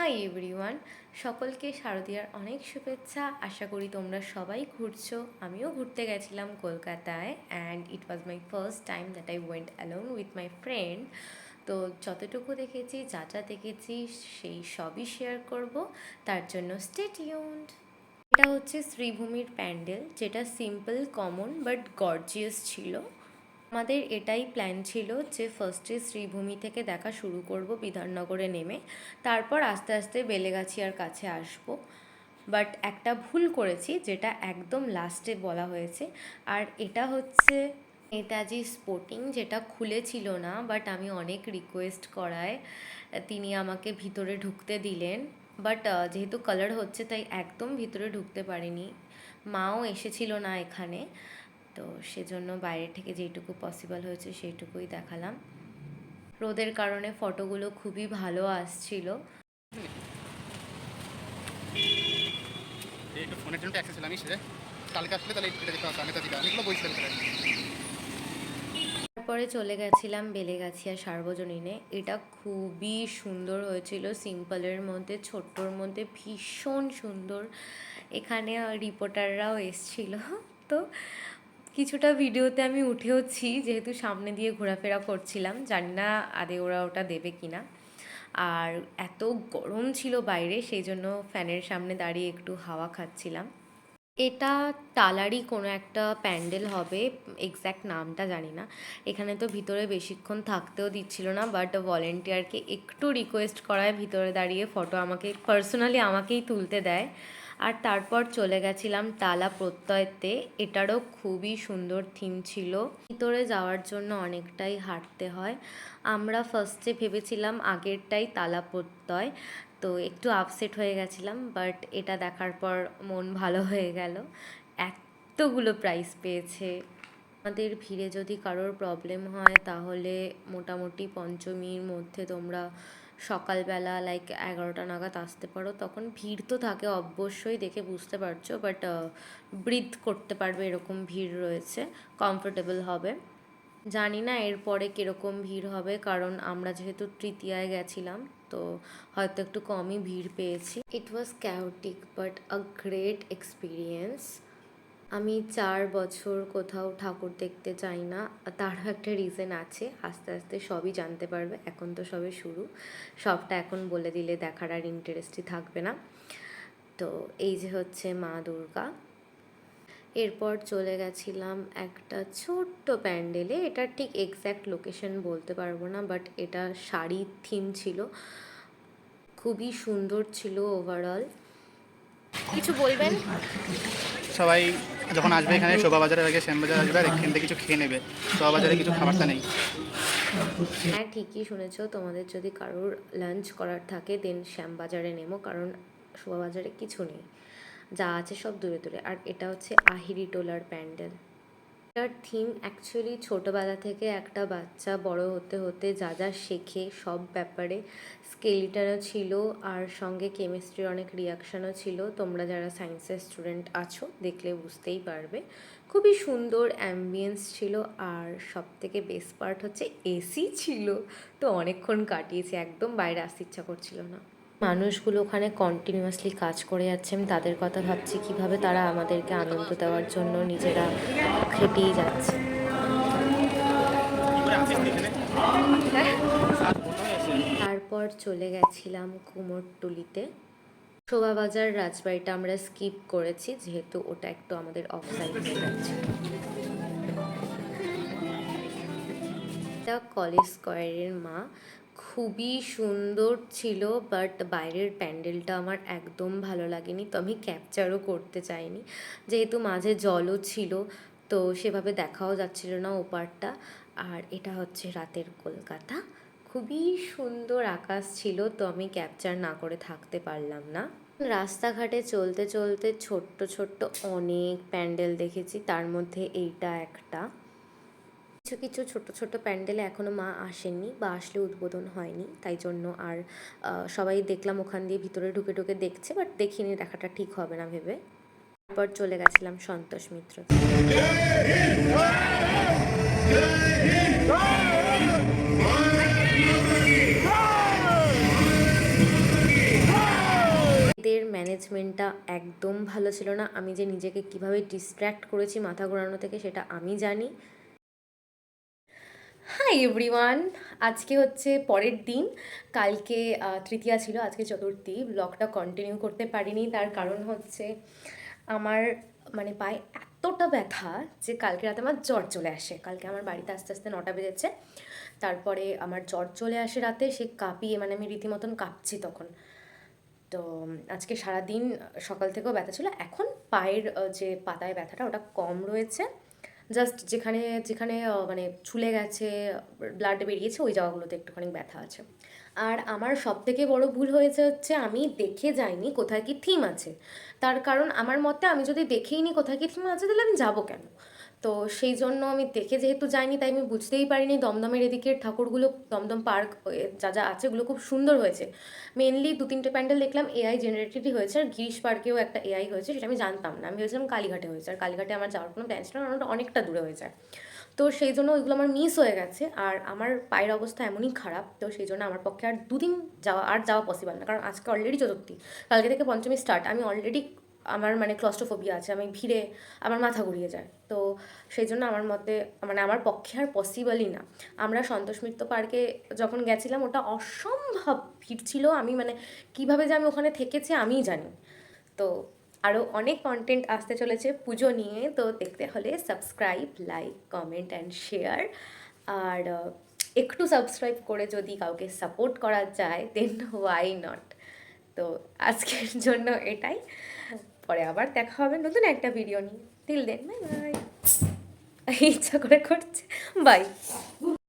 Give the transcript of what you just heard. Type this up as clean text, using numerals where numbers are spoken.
Hi everyone, সকলকে শারদীয়ার অনেক শুভেচ্ছা। আশা করি তোমরা সবাই ঘুরছো। আমিও ঘুরতে গেছিলাম কলকাতায়, and it was my first time that I went alone with my friend. তো যতটুকু দেখেছি, যা যা দেখেছি, সেই সবই শেয়ার করব, তার জন্য স্টে টিউনড। এটা হচ্ছে শ্রীভূমির প্যান্ডেল, যেটা সিম্পল, কমন বাট গর্জিয়াস ছিল। আমাদের এটাই প্ল্যান ছিল যে ফার্স্টে শ্রীভূমি থেকে দেখা শুরু করব বিধাননগরে নেমে, তারপর আস্তে আস্তে বেলেগাছিয়ার কাছে আসব। বাট একটা ভুল করেছি, যেটা একদম লাস্টে বলা হয়েছে। আর এটা হচ্ছে নেতাজি স্পোর্টিং, যেটা খুলেছিল না, বাট আমি অনেক রিকোয়েস্ট করায় তিনি আমাকে ভিতরে ঢুকতে দিলেন। বাট যেহেতু কালার হচ্ছে, তাই একদম ভিতরে ঢুকতে পারিনি। মাও এসেছিল না এখানে, তো সেজন্য বাইরে থেকে যেইটুকু পসিবল হয়েছে সেইটুকুই দেখালাম। রোদের কারণে ফটোগুলো খুবই ভালো আসছিল। একটু ফোনের জন্য অ্যাক্সেস ছিল, আমি সেটা কালকে আসলে তাহলে এটা দেখতে পাচ্ছি নেতাজিটা অনেকগুলো বই ছিল। তারপরে চলে গেছিলাম বেলেগাছিয়া সার্বজনীনে। এটা খুবই সুন্দর হয়েছিল, সিম্পলের মধ্যে, ছোট্টর মধ্যে, ভীষণ সুন্দর। এখানে রিপোর্টাররাও এসছিল, তো কিছুটা ভিডিওতে আমি উঠেওছি, যেহেতু সামনে দিয়ে ঘোরাফেরা করছিলাম। জানি না আদে ওরা ওটা দেবে কি না। আর এত গরম ছিল বাইরে, সেই জন্য ফ্যানের সামনে দাঁড়িয়ে একটু হাওয়া খাচ্ছিলাম। এটা টালারই কোনো একটা প্যান্ডেল হবে, এক্স্যাক্ট নামটা জানি না। এখানে তো ভিতরে বেশিক্ষণ থাকতেও দিচ্ছিল না, বাট ভলেন্টিয়ারকে একটু রিকোয়েস্ট করায় ভিতরে দাঁড়িয়ে ফটো আমাকে পার্সোনালি আমাকেই তুলতে দেয়। আর তারপর চলে গেছিলাম টালা প্রত্যয়তে। এটারও খুবই সুন্দর থিম ছিল। ভিতরে যাওয়ার জন্য অনেকটাই হাঁটতে হয়। আমরা ফার্স্টে ভেবেছিলাম আগেরটাই তালা প্রত্যয়, তো একটু আপসেট হয়ে গেছিলাম, বাট এটা দেখার পর মন ভালো হয়ে গেল। এতগুলো প্রাইজ পেয়েছে। আমাদের ভিড়ে যদি কারোর প্রবলেম হয়, তাহলে মোটামুটি পঞ্চমীর মধ্যে তোমরা সকালবেলা লাইক 11টা নাগাদ আসতে পারো। তখন ভিড় তো থাকে অবশ্যই, দেখে বুঝতে পারছো, বাট ব্রিথ করতে পারবে এরকম ভিড় রয়েছে, কমফোর্টেবল হবে। জানি না এরপরে কীরকম ভিড় হবে, কারণ আমরা যেহেতু তৃতীয়ায় গেছিলাম, তো হয়তো একটু কমই ভিড় পেয়েছি। It was chaotic but a great experience. আমি 4 বছর কোথাও ঠাকুর দেখতে চাই না, তারও একটা রিজন আছে। আস্তে আস্তে সবই জানতে পারবে, এখন তো সবে শুরু। সবটা এখন বলে দিলে দেখার আর ইন্টারেস্টই থাকবে না। তো এই যে হচ্ছে মা দুর্গা। এরপর চলে গেছিলাম একটা ছোট্ট প্যান্ডেলে। এটার ঠিক এক্স্যাক্ট লোকেশন বলতে পারবো না, বাট এটা শাড়ির থিম ছিল, খুবই সুন্দর ছিল ওভারঅল। কিছু বলবেন? সবাই যখন আসবে এখানে শোভাবাজারের আগে শ্যামবাজার আসবে, আর এখান থেকে কিছু খেয়ে নেবে। শোভাবাজারে কিছু খাবারটা নেই। হ্যাঁ, ঠিকই শুনেছ। তোমাদের যদি কারোর লাঞ্চ করার থাকে, দেন শ্যামবাজারে নেমো, কারণ শোভাবাজারে কিছু নেই, যা আছে সব দূরে দূরে। আর এটা হচ্ছে আহিরি টোলার প্যান্ডেল। এটার থিম অ্যাকচুয়ালি ছোটোবেলা থেকে একটা বাচ্চা বড় হতে হতে যা যা শেখে সব ব্যাপারে। স্কেলিটানও ছিল, আর সঙ্গে কেমিস্ট্রির অনেক রিয়াকশানও ছিল। তোমরা যারা সায়েন্সের স্টুডেন্ট আছো, দেখলে বুঝতেই পারবে। খুবই সুন্দর অ্যাম্বিয়েন্স ছিল, আর সব থেকে বেস্ট পার্ট হচ্ছে এসি ছিল, তো অনেকক্ষণ কাটিয়েছি, একদম বাইরে আসতে ইচ্ছা করছিল না। মানুষগুলো ওখানে কন্টিনিউয়াসলি কাজ করে যাচ্ছে, আমি তাদের কথা ভাবছি, কিভাবে তারা আমাদেরকে আনন্দ দেওয়ার জন্য নিজেরা খেটেই যাচ্ছে। তারপর চলে গেছিলাম কুমোরটুলিতে। শোভাবাজার রাজবাড়িটা আমরা স্কিপ করেছি, যেহেতু ওটা একটু আমাদের অফ সাইড হয়ে যাচ্ছে। এটা কলেজ স্কোয়ারের মা, খুবই সুন্দর ছিল, বাট বাইরের প্যান্ডেলটা আমার একদম ভালো লাগেনি, তো আমি ক্যাপচারও করতে চাইনি, যেহেতু মাঝে জলও ছিল, তো সেভাবে দেখাও যাচ্ছিল না ওপারটা। আর এটা হচ্ছে রাতের কলকাতা, খুবই সুন্দর আকাশ ছিল, তো আমি ক্যাপচার না করে থাকতে পারলাম না। রাস্তাঘাটে চলতে চলতে ছোট্ট ছোট্ট অনেক প্যান্ডেল দেখেছি, তার মধ্যে এইটা একটা। কিছু কিছু ছোট ছোট প্যান্ডেলে এখনও মা আসেননি, বা আসলে উদ্বোধন হয়নি, তাই জন্য আর সবাই দেখলাম ওখান দিয়ে ভিতরে ঢুকে ঢুকে দেখছে, বাট দেখিনি, দেখাটা ঠিক হবে না ভেবে। তারপর চলে গেছিলাম সন্তোষ মিত্র। ম্যানেজমেন্টটা একদম ভালো ছিল না। আমি যে নিজেকে কিভাবে ডিস্ট্র্যাক্ট করেছি মাথা ঘোরানো থেকে সেটা আমি জানি। হাই এভরিওয়ান, আজকে হচ্ছে পরের দিন। কালকে তৃতীয়া ছিল, আজকে চতুর্থী। ব্লগটা কন্টিনিউ করতে পারিনি, তার কারণ হচ্ছে আমার মানে পায়ে এতটা ব্যথা যে কালকে রাতে আমার জ্বর চলে আসে। কালকে আমার বাড়িতে আস্তে আস্তে 9টা বেজেছে, তারপরে আমার জ্বর চলে আসে রাতে, সে কাঁপিয়ে মানে আমি রীতিমতন কাঁপছি তখন। তো আজকে সারাদিন সকাল থেকেও ব্যথা ছিল। এখন পায়ের যে পাতায় ব্যথাটা ওটা কম রয়েছে, জাস্ট যেখানে যেখানে মানে ছুলে গেছে, ব্লাড বেরিয়েছে, ওই জায়গাগুলোতে একটুখানি ব্যথা আছে। আর আমার সব থেকে বড় ভুল হয়েছে হচ্ছে আমি দেখে যাইনি কোথায় কি থিম আছে। তার কারণ আমার মতে আমি যদি দেখেই নি কোথায় কি থিম আছে তাহলে আমি যাবো কেন? তো সেই জন্য আমি দেখে যেহেতু যাইনি, তাই আমি বুঝতেই পারিনি দমদমের এদিকের ঠাকুরগুলো, দমদম পার্ক যা যা আছে ওগুলো খুব সুন্দর হয়েছে। মেনলি 2-3টে প্যান্ডেল দেখলাম এআই জেনারেটেডই হয়েছে, আর গিরিশ পার্কেও একটা এআই হয়েছে, সেটা আমি জানতাম না। আমি ভেবেছিলাম কালীঘাটে হয়েছে, আর কালীঘাটে আমার যাওয়ার কোনো প্ল্যান ছিল না, কারণ ওটা অনেকটা দূরে হয়ে যায়। তো সেই জন্য ওইগুলো আমার মিস হয়ে গেছে। আর আমার পায়ের অবস্থা এমনই খারাপ, তো সেই জন্য আমার পক্ষে আর 2 দিন যাওয়া পসিবল না, কারণ আজকে অলরেডি চতুর্থী, কালকে থেকে পঞ্চমী স্টার্ট। আমি অলরেডি আমার মানে ক্লস্ট্রোফোবিয়া আছে, আমি ভিড়ে আমার মাথা ঘুরিয়ে যায়। তো সেই জন্য আমার মতে মানে আমার পক্ষে আর পসিবলই না। আমরা সন্তোষ মিত্র পার্কে যখন গেছিলাম ওটা অসম্ভব ভিড় ছিল। আমি মানে কীভাবে যে আমি ওখানে থেকেছি আমিই জানি। তো আরও অনেক কন্টেন্ট আসতে চলেছে পুজো নিয়ে, তো দেখতে হলে subscribe, like, comment and share. আর একটু সাবস্ক্রাইব করে যদি কাউকে সাপোর্ট করা যায় দেন ওয়াই নট। তো আজকের জন্য এটাই, পরে আবার দেখা হবে নতুন একটা ভিডিও নিয়ে। Till then bye bye. ইচ্ছা করে করছে, বাই।